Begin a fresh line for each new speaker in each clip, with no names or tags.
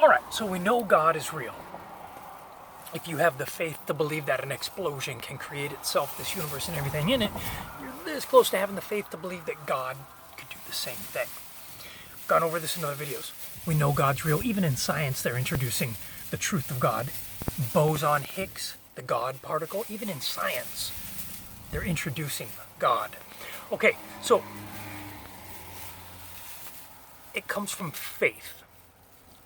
All right, so we know God is real. If you have the faith to believe that an explosion can create itself, this universe and everything in it, you're this close to having the faith to believe that God could do the same thing. I've gone over this in other videos. We know God's real. Even in science, they're introducing the truth of God. Boson Higgs, the God particle, even in science, they're introducing God. Okay, so it comes from faith.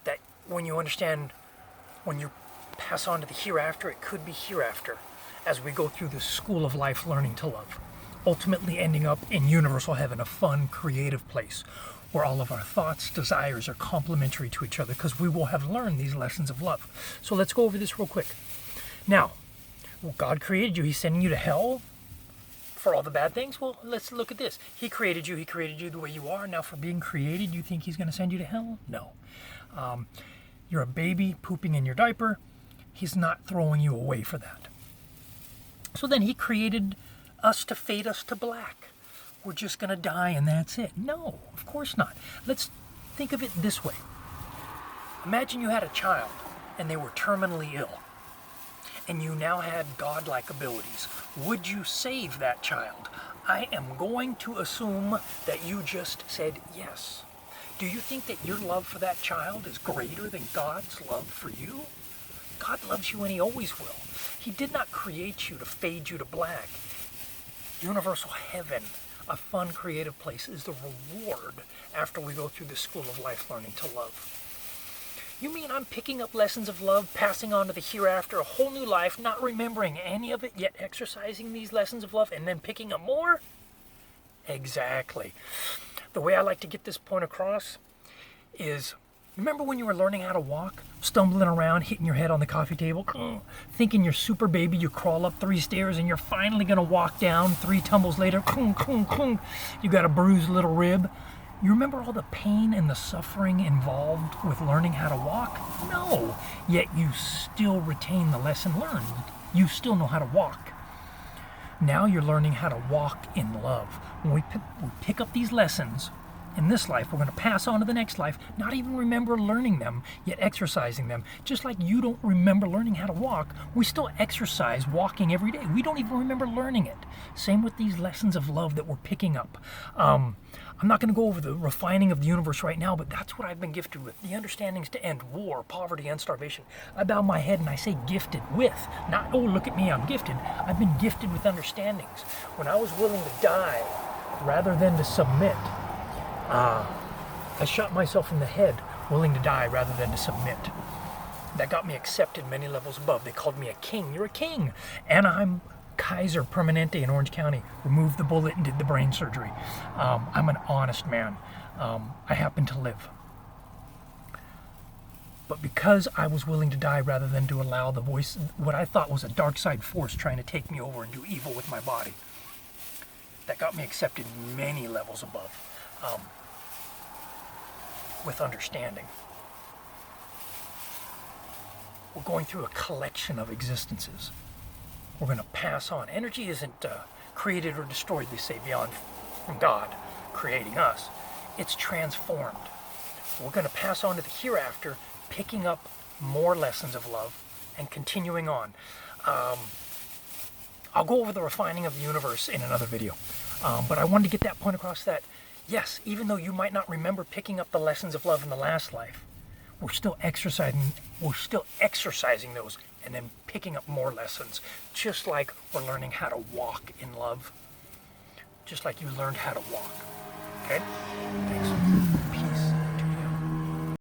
That when you understand, when you pass on to the hereafter, it could be hereafter, as we go through the school of life learning to love, ultimately ending up in universal heaven, a fun, creative place where all of our thoughts, desires are complementary to each other because we will have learned these lessons of love. So let's go over this real quick. Now, God created you. He's sending you to hell for all the bad things? Well, let's look at this. He created you the way you are. Now for being created, you think he's going to send you to hell? No. You're a baby pooping in your diaper. He's not throwing you away for that. So then he created us to fade us to black. We're just going to die and that's it. No, of course not. Let's think of it this way. Imagine you had a child and they were terminally ill, and you now had godlike abilities. Would you save that child? I am going to assume that you just said yes. Do you think that your love for that child is greater than God's love for you? God loves you and he always will. He did not create you to fade you to black. Universal heaven, a fun, creative place, is the reward after we go through the school of life learning to love. You mean I'm picking up lessons of love, passing on to the hereafter, a whole new life, not remembering any of it, yet exercising these lessons of love, and then picking up more? Exactly. The way I like to get this point across is, remember when you were learning how to walk, stumbling around, hitting your head on the coffee table, thinking you're super baby, you crawl up 3 stairs and you're finally going to walk down, 3 tumbles later, you got a bruised little rib. You remember all the pain and the suffering involved with learning how to walk? No, yet you still retain the lesson learned. You still know how to walk. Now you're learning how to walk in love. When we pick up these lessons in this life, we're going to pass on to the next life, not even remember learning them, yet exercising them. Just like you don't remember learning how to walk, we still exercise walking every day. We don't even remember learning it. Same with these lessons of love that we're picking up. I'm not going to go over the refining of the universe right now, but that's what I've been gifted with. The understandings to end war, poverty, and starvation. I bow my head and I say gifted with, not, oh, look at me, I'm gifted. I've been gifted with understandings. When I was willing to die rather than to submit, I shot myself in the head, willing to die rather than to submit. That got me accepted many levels above. They called me a king. You're a king. Anaheim Kaiser Permanente in Orange County removed the bullet and did the brain surgery. I'm an honest man. I happen to live. But because I was willing to die rather than to allow the voice, what I thought was a dark side force trying to take me over and do evil with my body, that got me accepted many levels above. With understanding. We're going through a collection of existences. We're going to pass on. Energy isn't created or destroyed, they say, beyond from God creating us. It's transformed. We're going to pass on to the hereafter, picking up more lessons of love and continuing on. I'll go over the refining of the universe in another video. But I wanted to get that point across that, yes, even though you might not remember picking up the lessons of love in the last life, we're still exercising those and then picking up more lessons, just like we're learning how to walk in love, just like you learned how to walk. Okay? Thanks.